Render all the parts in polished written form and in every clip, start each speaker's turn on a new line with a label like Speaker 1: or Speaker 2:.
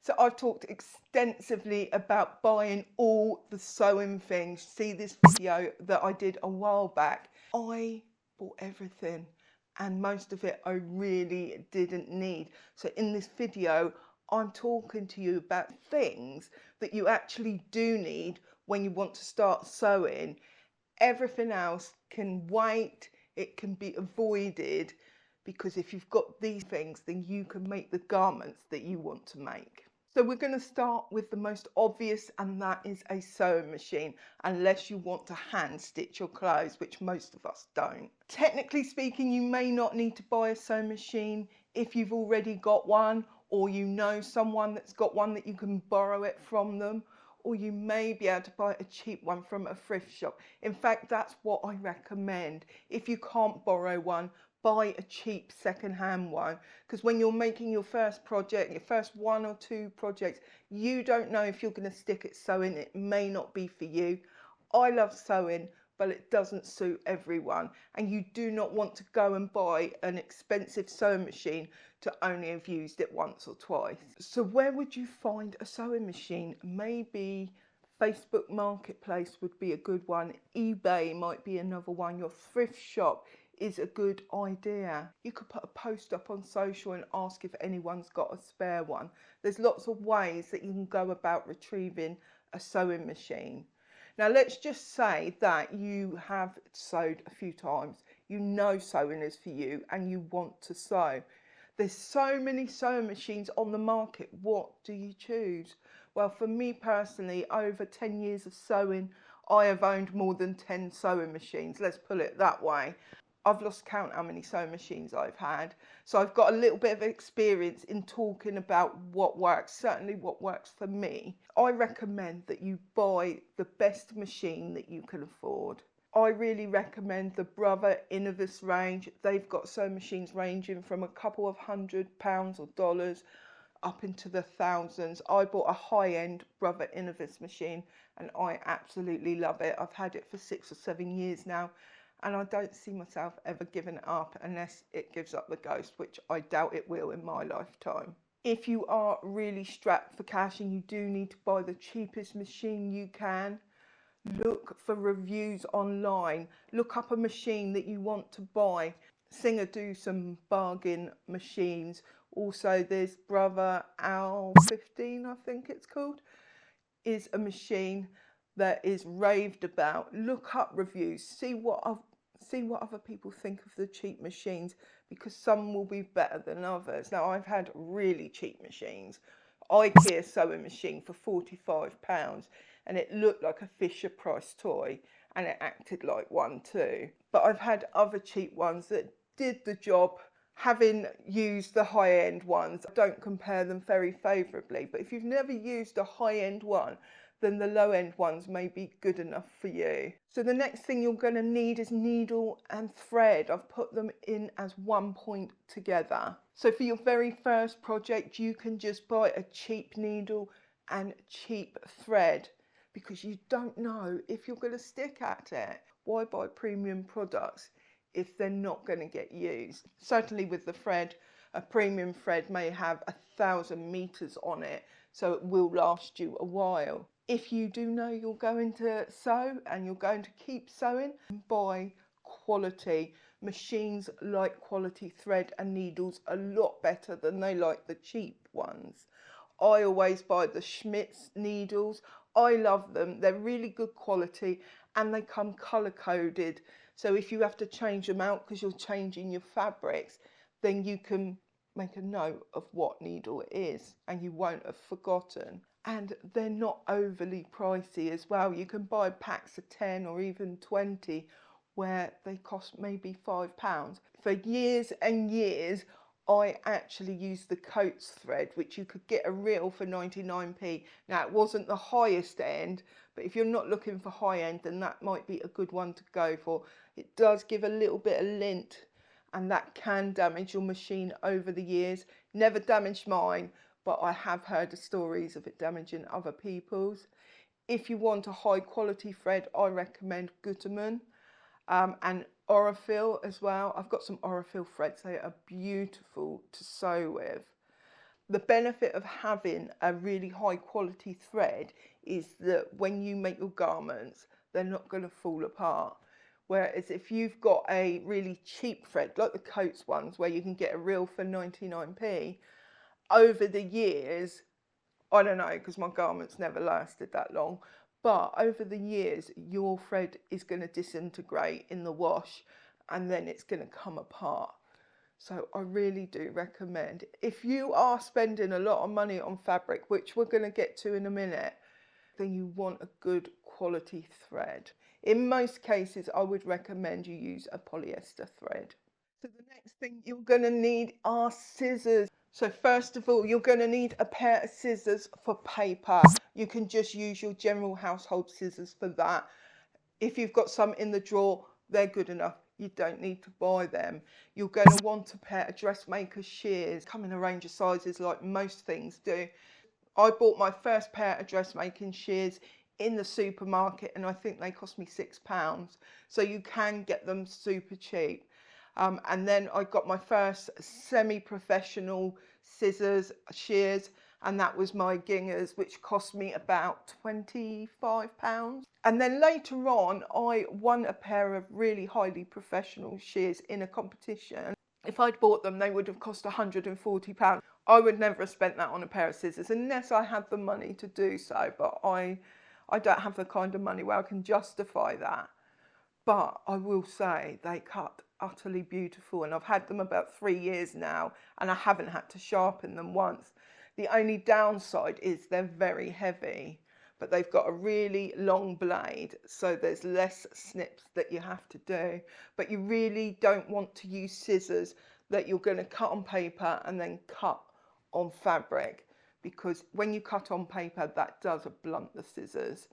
Speaker 1: So I've talked extensively about buying all the sewing things. See this video that I did a while back. I bought everything and most of it I really didn't need. So in this video, I'm talking to you about things that you actually do need when you want to start sewing. Everything else can wait, it can be avoided, because if you've got these things, then you can make the garments that you want to make. So we're going to start with the most obvious, and that is a sewing machine, unless you want to hand stitch your clothes, which most of us don't. Technically speaking, you may not need to buy a sewing machine if you've already got one, or you know someone that's got one that you can borrow it from them, or you may be able to buy a cheap one from a thrift shop. In fact, that's what I recommend. If you can't borrow one, buy a cheap second-hand one, because when you're making your first project, your first 1 or 2 projects, you don't know if you're going to stick at sewing. It may not be for you. I love sewing, but it doesn't suit everyone, and you do not want to go and buy an expensive sewing machine to only have used it once or twice. So where would you find a sewing machine? Maybe Facebook Marketplace would be a good one. eBay might be another one. Your thrift shop is a good idea. You could put a post up on social and ask if anyone's got a spare one. There's lots of ways that you can go about retrieving a sewing machine. Now let's just say that you have sewed a few times, you know sewing is for you and you want to sew. There's so many sewing machines on the market. What do you choose? Well, for me personally, over 10 years of sewing, I have owned more than 10 sewing machines. Let's put it that way. I've lost count how many sewing machines I've had. So I've got a little bit of experience in talking about what works, certainly what works for me. I recommend that you buy the best machine that you can afford. I really recommend the Brother Innovis range. They've got sewing machines ranging from a couple of £100 or dollars up into the thousands. I bought a high-end Brother Innovis machine and I absolutely love it. I've had it for 6 or 7 years now, and I don't see myself ever giving it up unless it gives up the ghost, which I doubt it will in my lifetime. If you are really strapped for cash and you do need to buy the cheapest machine you can, look for reviews online. Look up a machine that you want to buy. Singer do some bargain machines. Also, there's Brother Al15, I think it's called, is a machine that is raved about. Look up reviews, see what other people think of the cheap machines, because some will be better than others. Now, I've had really cheap machines. IKEA sewing machine for £45, and it looked like a Fisher Price toy, and it acted like one too. But I've had other cheap ones that did the job. Having used the high-end ones, I don't compare them very favourably, but if you've never used a high-end one, then the low-end ones may be good enough for you. So the next thing you're going to need is needle and thread. I've put them in as one point together. So for your very first project, you can just buy a cheap needle and cheap thread, because you don't know if you're going to stick at it. Why buy premium products if they're not going to get used? Certainly with the thread, a premium thread may have 1,000 meters on it, so it will last you a while. If you do know you're going to sew and you're going to keep sewing, buy quality. Machines like quality thread and needles a lot better than they like the cheap ones. I always buy the Schmitz needles. I love them. They're really good quality and they come colour coded. So if you have to change them out because you're changing your fabrics, then you can make a note of what needle it is and you won't have forgotten. And they're not overly pricey as well. You can buy packs of 10 or even 20 where they cost maybe £5. For years and years, I actually used the Coats thread, which you could get a reel for 99p. Now, it wasn't the highest end, but if you're not looking for high end, then that might be a good one to go for. It does give a little bit of lint, and that can damage your machine over the years. Never damaged mine, but I have heard the stories of it damaging other people's. If you want a high quality thread, I recommend Gutermann and Aurifil as well. I've got some Aurifil threads. They are beautiful to sew with. The benefit of having a really high quality thread is that when you make your garments, they're not going to fall apart. Whereas if you've got a really cheap thread, like the Coats ones, where you can get a reel for 99p, over the years, I don't know, because my garments never lasted that long, but over the years, your thread is going to disintegrate in the wash and then it's going to come apart. So I really do recommend, if you are spending a lot of money on fabric, which we're going to get to in a minute, then you want a good quality thread. In most cases, I would recommend you use a polyester thread. So the next thing you're going to need are scissors. So first of all, you're going to need a pair of scissors for paper. You can just use your general household scissors for that. If you've got some in the drawer, they're good enough. You don't need to buy them. You're going to want a pair of dressmaker's shears. Come in a range of sizes like most things do. I bought my first pair of dressmaking shears in the supermarket and I think they cost me £6. So you can get them super cheap. And then I got my first semi-professional shears, and that was my Gingers, which cost me about £25. And then later on, I won a pair of really highly professional shears in a competition. If I'd bought them, they would have cost £140. I would never have spent that on a pair of scissors unless I had the money to do so, but I don't have the kind of money where I can justify that. But I will say they cut utterly beautiful, and I've had them about 3 years now and I haven't had to sharpen them once. The only downside is they're very heavy, but they've got a really long blade, so there's less snips that you have to do. But you really don't want to use scissors that you're going to cut on paper and then cut on fabric, because when you cut on paper, that does blunt the scissors,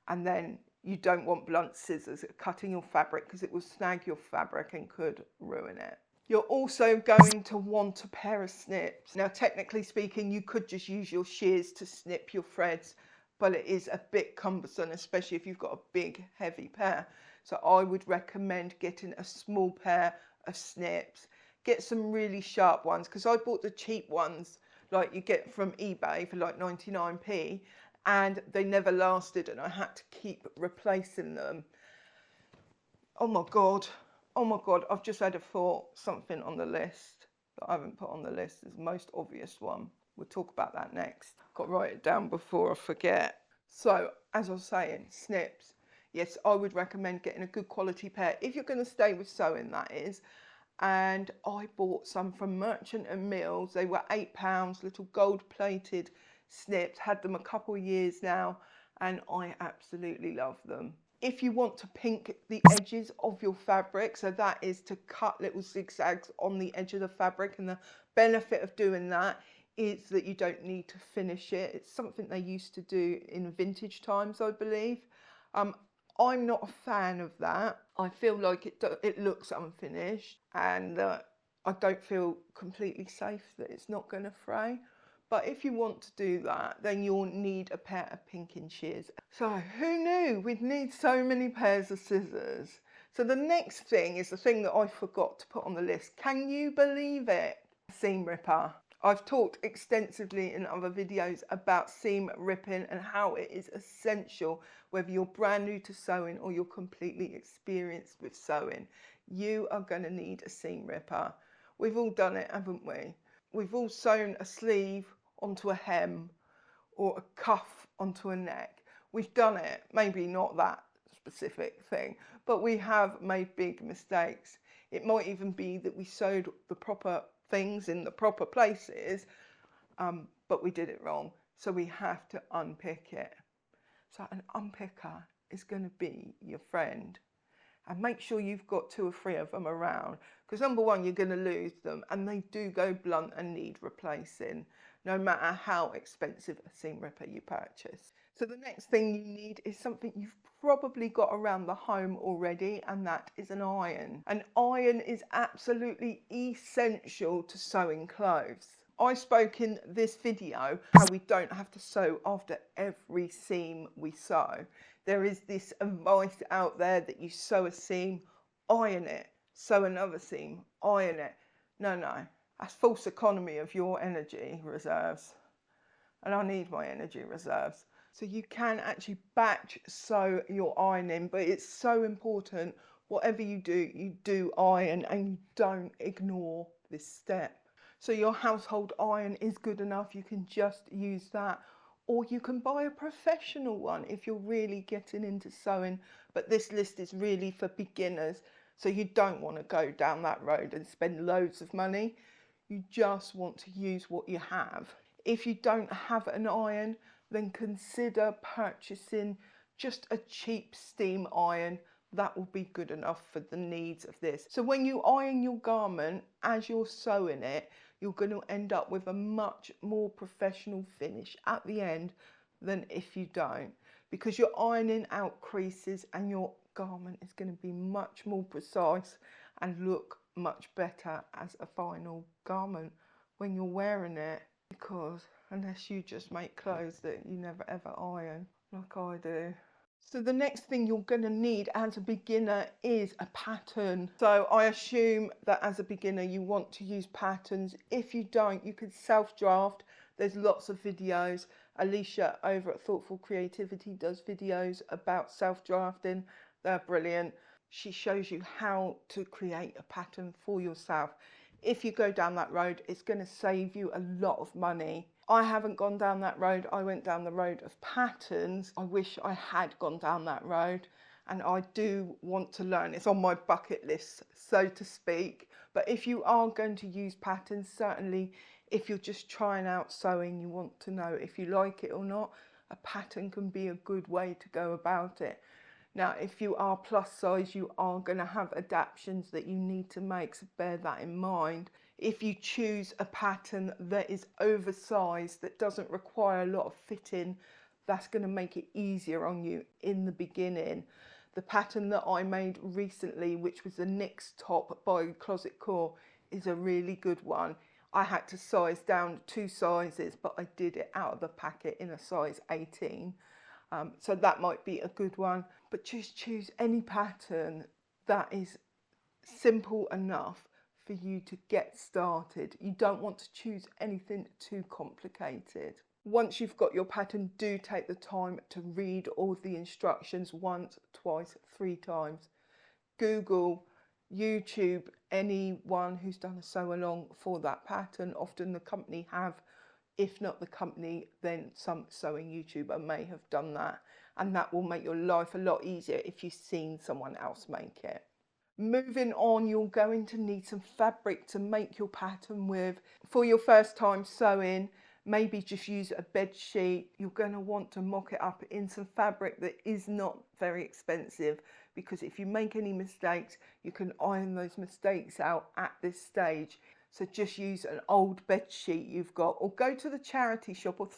Speaker 1: and then you don't want blunt scissors cutting your fabric because it will snag your fabric and could ruin it. You're also going to want a pair of snips. Now, technically speaking, you could just use your shears to snip your threads, but it is a bit cumbersome, especially if you've got a big, heavy pair. So I would recommend getting a small pair of snips. Get some really sharp ones, because I bought the cheap ones like you get from eBay for like 99p, and they never lasted and I had to keep replacing them. Oh my God, I've just had a thought, something on the list that I haven't put on the list is the most obvious one. We'll talk about that next. Got to write it down before I forget. So, as I was saying, snips. Yes, I would recommend getting a good quality pair, if you're going to stay with sewing, that is. And I bought some from Merchant and Mills. They were £8, little gold plated snips. Had them a couple of years now and I absolutely love them. If you want to pink the edges of your fabric, so that is to cut little zigzags on the edge of the fabric, and the benefit of doing that is that you don't need to finish it. It's something they used to do in vintage times, I believe. I'm not a fan of that. I feel like it looks unfinished, and I don't feel completely safe that it's not going to fray. But if you want to do that, then you'll need a pair of pinking shears. So who knew we'd need so many pairs of scissors? So the next thing is the thing that I forgot to put on the list. Can you believe it? Seam ripper. I've talked extensively in other videos about seam ripping and how it is essential, whether you're brand new to sewing or you're completely experienced with sewing. You are going to need a seam ripper. We've all done it, haven't we? We've all sewn a sleeve onto a hem or a cuff onto a neck. We've done it, maybe not that specific thing, but we have made big mistakes. It might even be that we sewed the proper things in the proper places, but we did it wrong. So we have to unpick it. So an unpicker is going to be your friend. And make sure you've got 2 or 3 of them around, because number one, you're going to lose them, and they do go blunt and need replacing, no matter how expensive a seam ripper you purchase. So the next thing you need is something you've probably got around the home already, and that is an iron. An iron is absolutely essential to sewing clothes. I spoke in this video how we don't have to sew after every seam we sew. There is this advice out there that you sew a seam, iron it, sew another seam, iron it. No, That's false economy of your energy reserves. And I need my energy reserves. So you can actually batch sew your ironing, but it's so important, whatever you do iron, and you don't ignore this step. So your household iron is good enough, you can just use that, or you can buy a professional one if you're really getting into sewing. But this list is really for beginners, so you don't want to go down that road and spend loads of money. You just want to use what you have. If you don't have an iron, then consider purchasing just a cheap steam iron. That will be good enough for the needs of this. So when you iron your garment, as you're sewing it, you're going to end up with a much more professional finish at the end than if you don't, because you're ironing out creases and your garment is going to be much more precise and look much better as a final garment when you're wearing it. Because unless you just make clothes that you never ever iron like I do. So the next thing you're going to need as a beginner is a pattern. So I assume that as a beginner you want to use patterns. If you don't, you can self-draft. There's lots of videos. Alicia over at Thoughtful Creativity does videos about self-drafting. They're brilliant. She shows you how to create a pattern for yourself. If you go down that road, it's going to save you a lot of money. I haven't gone down that road. I went down the road of patterns. I wish I had gone down that road, and I do want to learn. It's on my bucket list, so to speak. But if you are going to use patterns, certainly if you're just trying out sewing, you want to know if you like it or not, a pattern can be a good way to go about it. Now, if you are plus size, you are going to have adaptations that you need to make, so bear that in mind. If you choose a pattern that is oversized, that doesn't require a lot of fitting, that's going to make it easier on you in the beginning. The pattern that I made recently, which was the NYX top by Closet Core, is a really good one. I had to size down 2 sizes, but I did it out of the packet in a size 18. So that might be a good one, but just choose any pattern that is simple enough for you to get started. You don't want to choose anything too complicated. Once you've got your pattern, do take the time to read all the instructions once, twice, 3 times. Google, YouTube, anyone who's done a sew along for that pattern. Often the company have. If not the company, then some sewing YouTuber may have done that, and that will make your life a lot easier if you've seen someone else make it. Moving on, you're going to need some fabric to make your pattern with. For your first time sewing, maybe just use a bed sheet. You're going to want to mock it up in some fabric that is not very expensive, because if you make any mistakes, you can iron those mistakes out at this stage. So just use an old bed sheet you've got, or go to the charity shop or the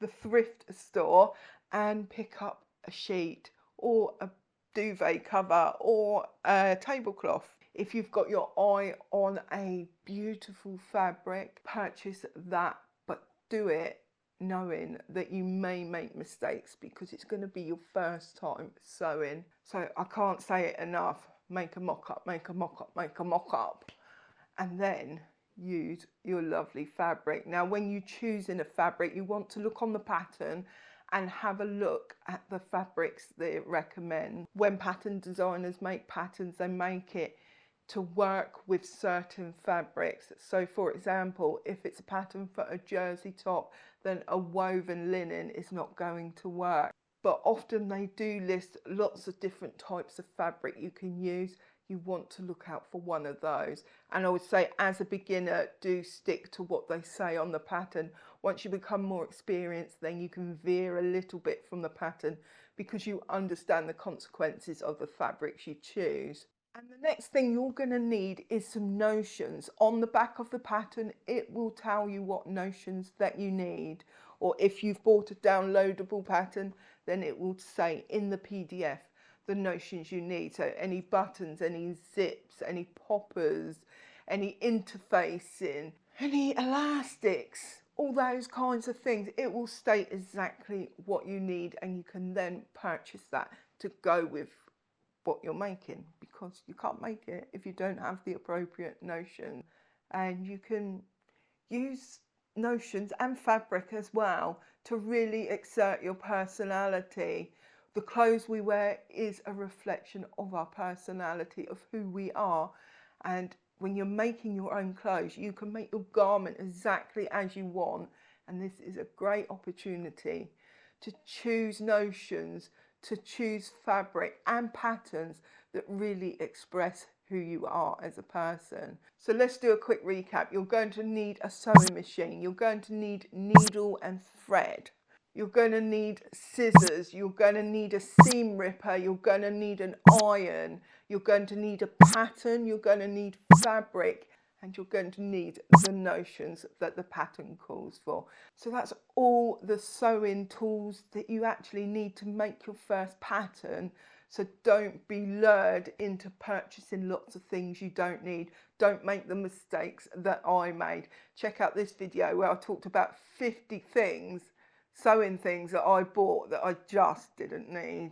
Speaker 1: thrift store, and pick up a sheet or a duvet cover or a tablecloth. If you've got your eye on a beautiful fabric, purchase that, but do it knowing that you may make mistakes, because it's going to be your first time sewing. So I can't say it enough. Make a mock-up, make a mock-up, make a mock-up, and then use your lovely fabric. Now, when you're choosing a fabric, you want to look on the pattern and have a look at the fabrics they recommend. When pattern designers make patterns, they make it to work with certain fabrics. So for example, if it's a pattern for a jersey top, then a woven linen is not going to work. But often they do list lots of different types of fabric you can use. You want to look out for one of those. And I would say, as a beginner, do stick to what they say on the pattern. Once you become more experienced, then you can veer a little bit from the pattern, because you understand the consequences of the fabrics you choose. And the next thing you're going to need is some notions. On the back of the pattern, it will tell you what notions that you need. Or if you've bought a downloadable pattern, then it will say in the PDF the notions you need. So any buttons, any zips, any poppers, any interfacing, any elastics, all those kinds of things. It will state exactly what you need, and you can then purchase that to go with what you're making, because because you can't make it if you don't have the appropriate notion. And you can use notions and fabric as well to really exert your personality. The clothes we wear is a reflection of our personality, of who we are. And when you're making your own clothes, you can make your garment exactly as you want. And this is a great opportunity to choose notions, to choose fabric and patterns that really express who you are as a person. So let's do a quick recap. You're going to need a sewing machine. You're going to need needle and thread. You're going to need scissors. You're going to need a seam ripper. You're going to need an iron. You're going to need a pattern. You're going to need fabric. And you're going to need the notions that the pattern calls for. So that's all the sewing tools that you actually need to make your first pattern. So don't be lured into purchasing lots of things you don't need. Don't make the mistakes that I made. Check out this video where I talked about 50 things, sewing things that I bought that I just didn't need.